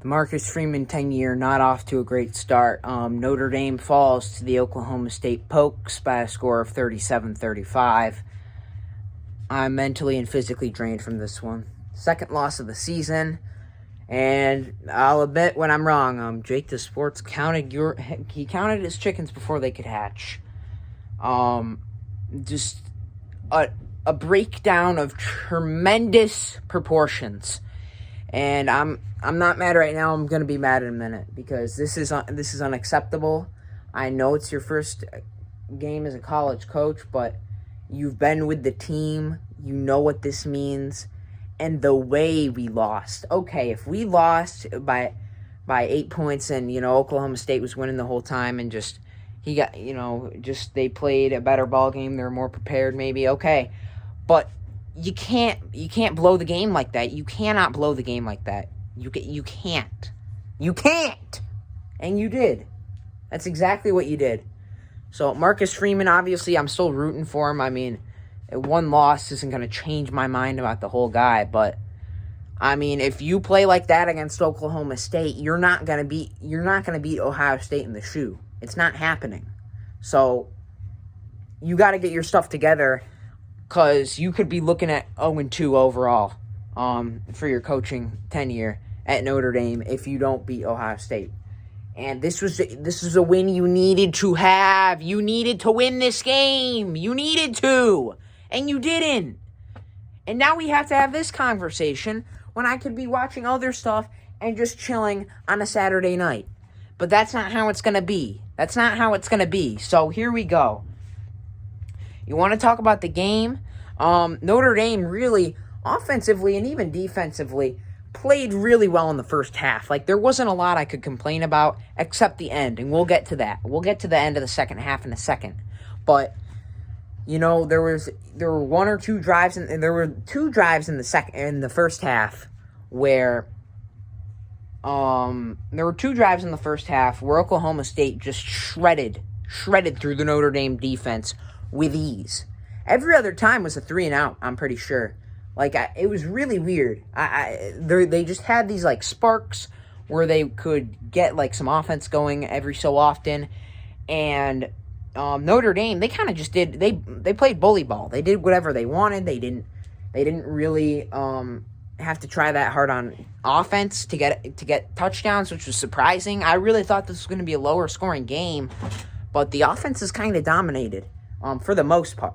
Marcus Freeman 10-year, not off to a great start. Notre Dame falls to the Oklahoma State Pokes by a score of 37-35. I'm mentally and physically drained from this one. Second loss of the season, and I'll admit when I'm wrong. Jake the Sports counted his chickens before they could hatch. Just a breakdown of tremendous proportions. And I'm not mad right now. I'm going to be mad in a minute because this is unacceptable. I know it's your first game as a college coach, but you've been with the team. You know what this means. And the way we lost. Okay, if we lost by 8 points and, Oklahoma State was winning the whole time and they played a better ball game, they're more prepared maybe, okay. But you can't blow the game like that. You cannot blow the game like that. You can't. You can't. And you did. That's exactly what you did. So Marcus Freeman, obviously, I'm still rooting for him. I mean, one loss isn't going to change my mind about the whole guy. But I mean, if you play like that against Oklahoma State, you're not going to beat Ohio State in the shoe. It's not happening. So you got to get your stuff together. Because you could be looking at 0-2 overall for your coaching tenure at Notre Dame if you don't beat Ohio State. And this was a win you needed to have. You needed to win this game. You needed to. And you didn't. And now we have to have this conversation when I could be watching other stuff and just chilling on a Saturday night. But that's not how it's going to be. That's not how it's going to be. So here we go. You want to talk about the game? Notre Dame really, offensively and even defensively, played really well in the first half. Like, there wasn't a lot I could complain about except the end, and we'll get to that. We'll get to the end of the second half in a second. But, there were one or two drives, and there were two drives in the first half where Oklahoma State just shredded through the Notre Dame defense with ease. Every other time was a 3-and-out, I'm pretty sure. It was really weird. They just had these, sparks where they could get, some offense going every so often. And Notre Dame, they kind of just did, they played bully ball. They did whatever they wanted. They didn't really have to try that hard on offense to get touchdowns, which was surprising. I really thought this was going to be a lower scoring game, but the offense is kind of dominated. For the most part.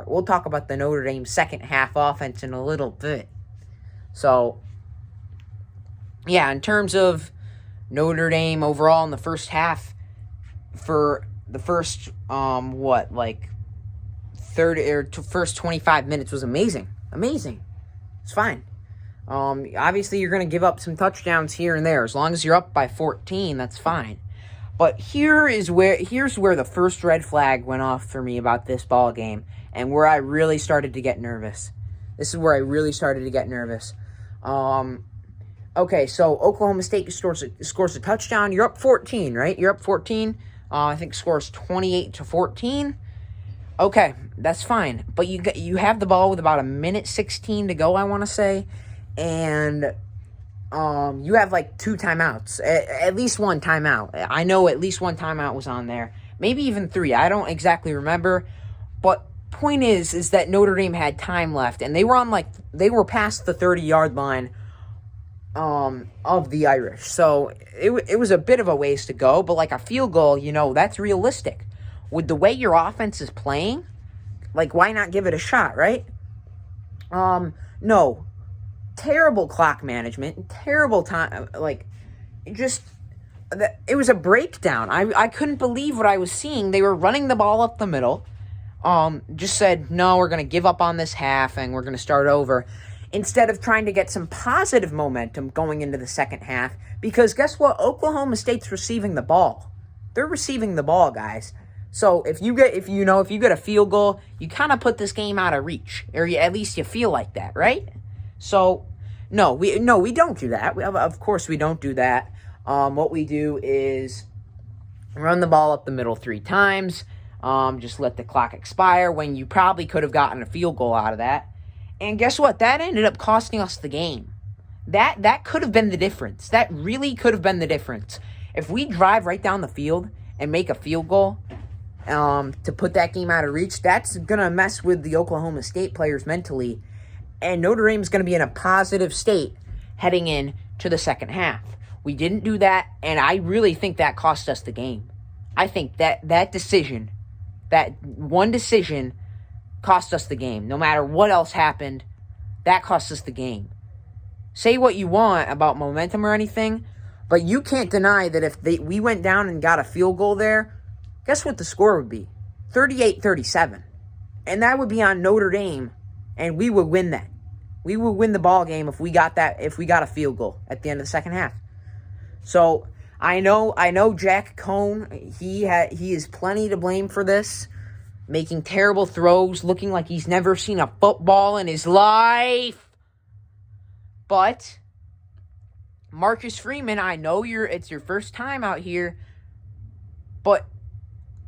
We'll talk about the Notre Dame second half offense in a little bit. So, yeah, in terms of Notre Dame overall in the first half, for the first, first 25 minutes was amazing. Amazing. It's fine. Obviously, you're going to give up some touchdowns here and there. As long as you're up by 14, that's fine. But here's where the first red flag went off for me about this ball game, and where I really started to get nervous. This is where I really started to get nervous. Okay, so Oklahoma State scores a touchdown. You're up 14, right? You're up 14. I think scores 28-14. Okay, that's fine. But you have the ball with about 1:16 to go, I want to say, and you have two timeouts, at least one timeout. I know at least one timeout was on there, maybe even three. I don't exactly remember, but point is that Notre Dame had time left, and they were past the 30-yard line of the Irish. So it was a bit of a ways to go, but a field goal, that's realistic. With the way your offense is playing, why not give it a shot, right? No. Terrible clock management, terrible time, it was a breakdown. I couldn't believe what I was seeing. They were running the ball up the middle, just said, no, we're going to give up on this half, and we're going to start over, instead of trying to get some positive momentum going into the second half, because guess what? Oklahoma State's receiving the ball. They're receiving the ball, guys. So if you get a field goal, you kind of put this game out of reach, or at least you feel like that, right? So, no, we don't do that. Of course we don't do that. What we do is run the ball up the middle 3 times, just let the clock expire when you probably could have gotten a field goal out of that. And guess what? That ended up costing us the game. That could have been the difference. That really could have been the difference. If we drive right down the field and make a field goal to put that game out of reach, that's going to mess with the Oklahoma State players mentally. And Notre Dame's going to be in a positive state heading in to the second half. We didn't do that, and I really think that cost us the game. I think that decision, that one decision, cost us the game. No matter what else happened, that cost us the game. Say what you want about momentum or anything, but you can't deny that if we went down and got a field goal there, guess what the score would be? 38-37. And that would be on Notre Dame, and we would win that. We would win the ball game if we got a field goal at the end of the second half. So I know Jack Cohn, he is plenty to blame for this, making terrible throws, looking like he's never seen a football in his life. But Marcus Freeman, I know it's your first time out here, but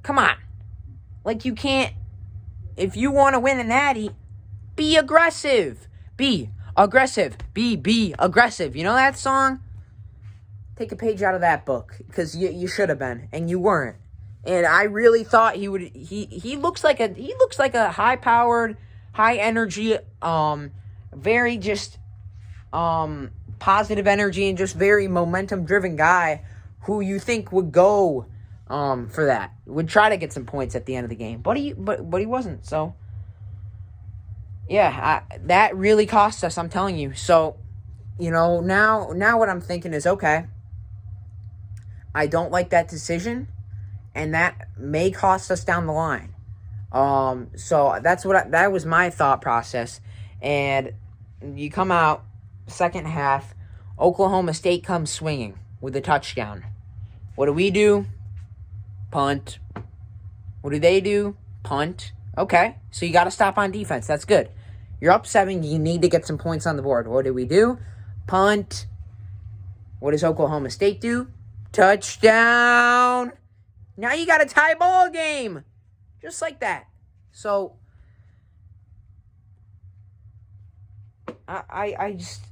come on. Like, you can't, if you want to win a natty, be aggressive. Be aggressive. Be aggressive. You know that song? Take a page out of that book, because you should have been, and you weren't. And I really thought he would. He looks like a high-powered, high-energy, very just positive energy and just very momentum-driven guy who you think would go for that, would try to get some points at the end of the game, but he wasn't. So yeah, that really cost us. I'm telling you. So now what I'm thinking is, okay, I don't like that decision, and that may cost us down the line. So that was my thought process. And you come out second half, Oklahoma State comes swinging with a touchdown. What do? Punt. What do they do? Punt. Okay, so you got to stop on defense. That's good. You're up 7. You need to get some points on the board. What do? Punt. What does Oklahoma State do? Touchdown. Now you got a tie ball game. Just like that. So I just,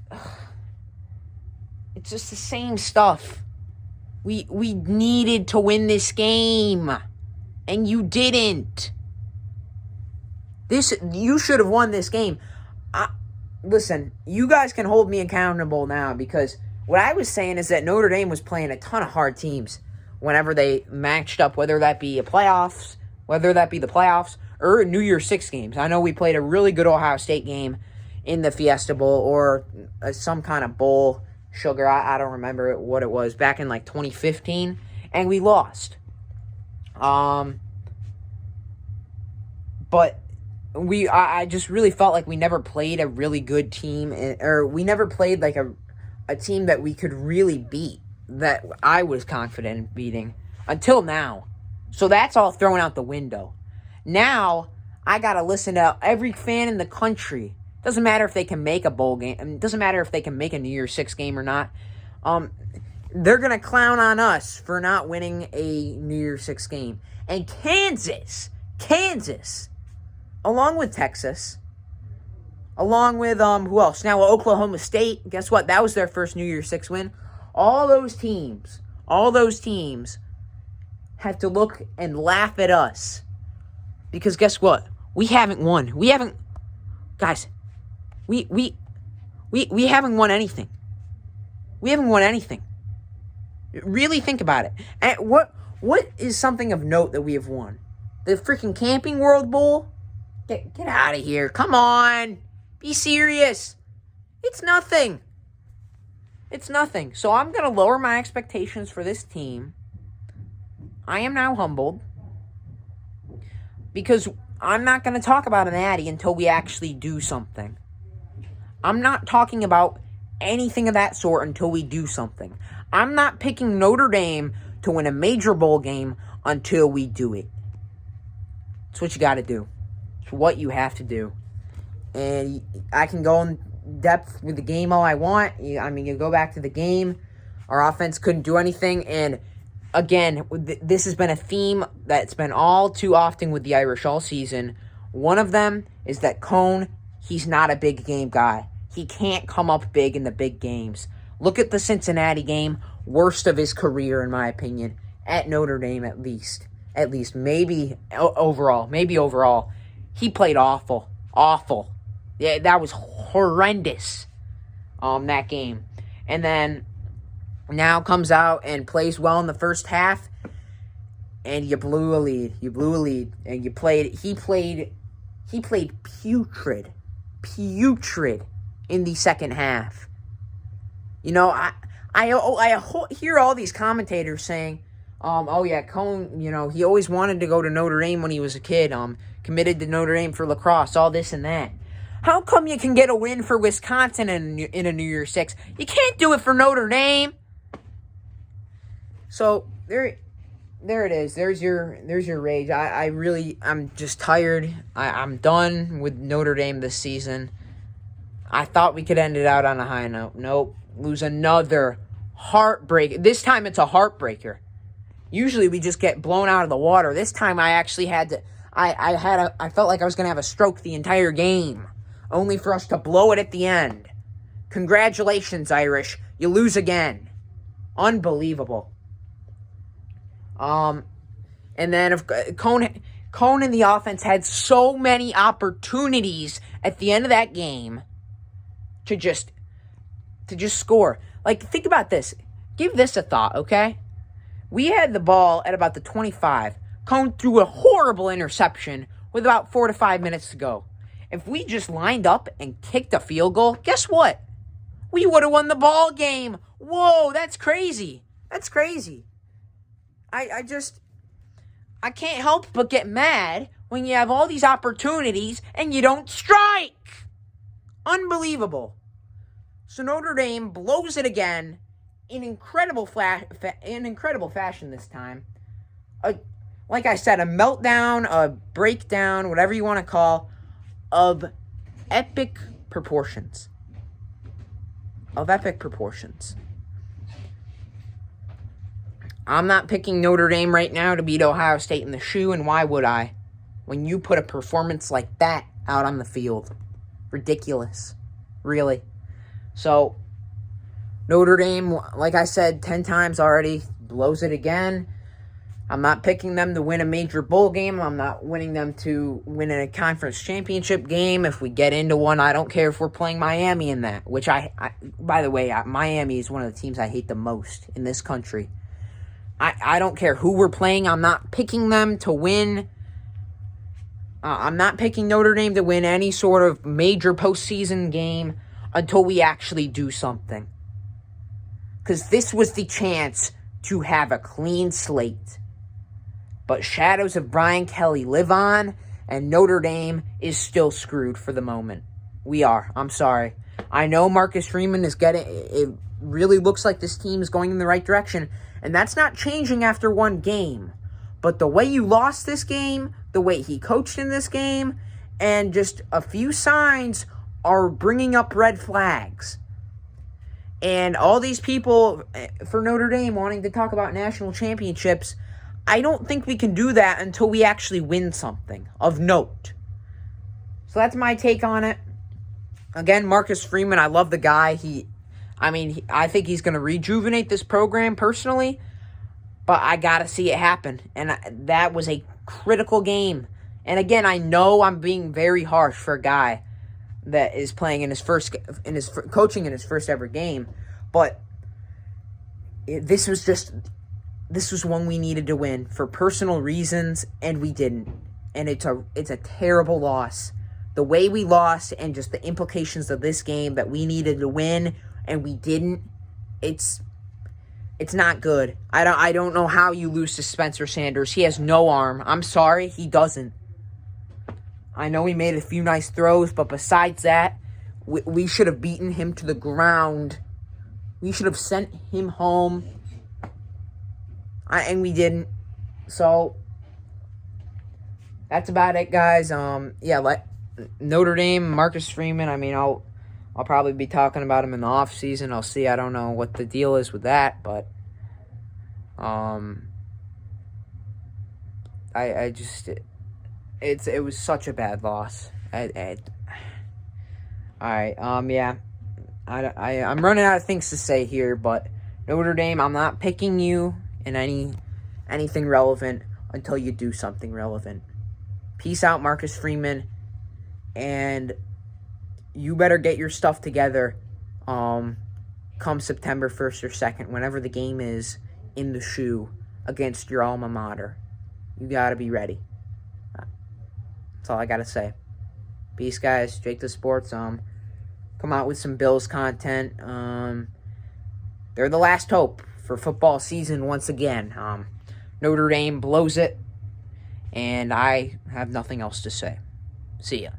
it's just the same stuff. We needed to win this game, and you didn't. You should have won this game. Listen, you guys can hold me accountable now, because what I was saying is that Notre Dame was playing a ton of hard teams whenever they matched up, whether that be the playoffs or New Year's Six games. I know we played a really good Ohio State game in the Fiesta Bowl or some kind of bowl, sugar. I don't remember what it was, back in like 2015, and we lost. But I just really felt like we never played a really good team, or we never played like a team that we could really beat, that I was confident in beating until now. So that's all thrown out the window. Now I got to listen to every fan in the country. Doesn't matter if they can make a bowl game. It doesn't matter if they can make a New Year's Six game or not. They're going to clown on us for not winning a New Year's Six game. And Kansas, along with Texas, along with, who else? Now, Oklahoma State, guess what? That was their first New Year's Six win. All those teams have to look and laugh at us. Because guess what? We haven't won. Guys, we haven't won anything. We haven't won anything. Really think about it. And what is something of note that we have won? The freaking Camping World Bowl? Get out of here. Come on. Be serious. It's nothing. So I'm going to lower my expectations for this team. I am now humbled, because I'm not going to talk about an Natty until we actually do something. I'm not talking about anything of that sort until we do something. I'm not picking Notre Dame to win a major bowl game until we do it. It's what you got to do. It's what you have to do. And I can go in depth with the game all I want. You go back to the game. Our offense couldn't do anything. And again, this has been a theme that's been all too often with the Irish all season. One of them is that Cone, he's not a big game guy. He can't come up big in the big games. Look at the Cincinnati game, worst of his career in my opinion, at Notre Dame at least. At least, maybe overall. He played awful. Awful. Yeah, that was horrendous, that game. And then now comes out and plays well in the first half, and you blew a lead. And he played putrid in the second half. You know, I hear all these commentators saying, oh yeah, Cone, you know, he always wanted to go to Notre Dame when he was a kid, committed to Notre Dame for lacrosse, all this and that. How come you can get a win for Wisconsin in a New Year's Six? You can't do it for Notre Dame. So there it is. There's your rage. I'm just tired. I'm done with Notre Dame this season. I thought we could end it out on a high note. Nope. Lose another heartbreak. This time it's a heartbreaker. Usually we just get blown out of the water. This time I actually had to. I felt like I was gonna have a stroke the entire game, only for us to blow it at the end. Congratulations, Irish. You lose again. Unbelievable. And then if Cone and the offense had so many opportunities at the end of that game to just score. Like, think about this. Give this a thought, okay? We had the ball at about the 25. Cone threw a horrible interception with about 4 to 5 minutes to go. If we just lined up and kicked a field goal, guess what? We would have won the ball game. Whoa, that's crazy. That's crazy. I can't help but get mad when you have all these opportunities and you don't strike. Unbelievable. So Notre Dame blows it again in incredible fashion this time. Like I said, a meltdown, a breakdown, whatever you want to call, of epic proportions. I'm not picking Notre Dame right now to beat Ohio State in the shoe, and why would I? When you put a performance like that out on the field. Ridiculous. Really. So, Notre Dame, like I said 10 times already, blows it again. I'm not picking them to win a major bowl game. I'm not winning them to win a conference championship game. If we get into one, I don't care if we're playing Miami in that, which by the way, Miami is one of the teams I hate the most in this country. I don't care who we're playing. I'm not picking them to win. I'm not picking Notre Dame to win any sort of major postseason game until we actually do something. Because this was the chance to have a clean slate. But shadows of Brian Kelly live on, and Notre Dame is still screwed for the moment. We are. I'm sorry. I know Marcus Freeman is getting... It really looks like this team is going in the right direction, and that's not changing after one game. But the way you lost this game, the way he coached in this game, and just a few signs are bringing up red flags. And all these people for Notre Dame wanting to talk about national championships, I don't think we can do that until we actually win something of note. So that's my take on it. Again, Marcus Freeman, I love the guy. I think he's going to rejuvenate this program personally, but I got to see it happen. And that was a critical game. And again, I know I'm being very harsh for a guy that is playing coaching in his first ever game, but this was one we needed to win for personal reasons, and we didn't. And it's a terrible loss. The way we lost and just the implications of this game that we needed to win and we didn't, it's not good. I don't know how you lose to Spencer Sanders. He has no arm. I'm sorry, he doesn't. I know he made a few nice throws, but besides that, we should have beaten him to the ground. We should have sent him home. And we didn't. So, that's about it, guys. Notre Dame, Marcus Freeman, I'll probably be talking about him in the offseason. I'll see. I don't know what the deal is with that, but it was such a bad loss. All right. Yeah. I'm running out of things to say here, but Notre Dame, I'm not picking you in anything relevant until you do something relevant. Peace out, Marcus Freeman, and you better get your stuff together come September 1st or 2nd, whenever the game is in the shoe against your alma mater. You got to be ready. That's all I got to say. Peace, guys. Jake the Sports. Come out with some Bills content. They're the last hope for football season once again. Notre Dame blows it, and I have nothing else to say. See ya.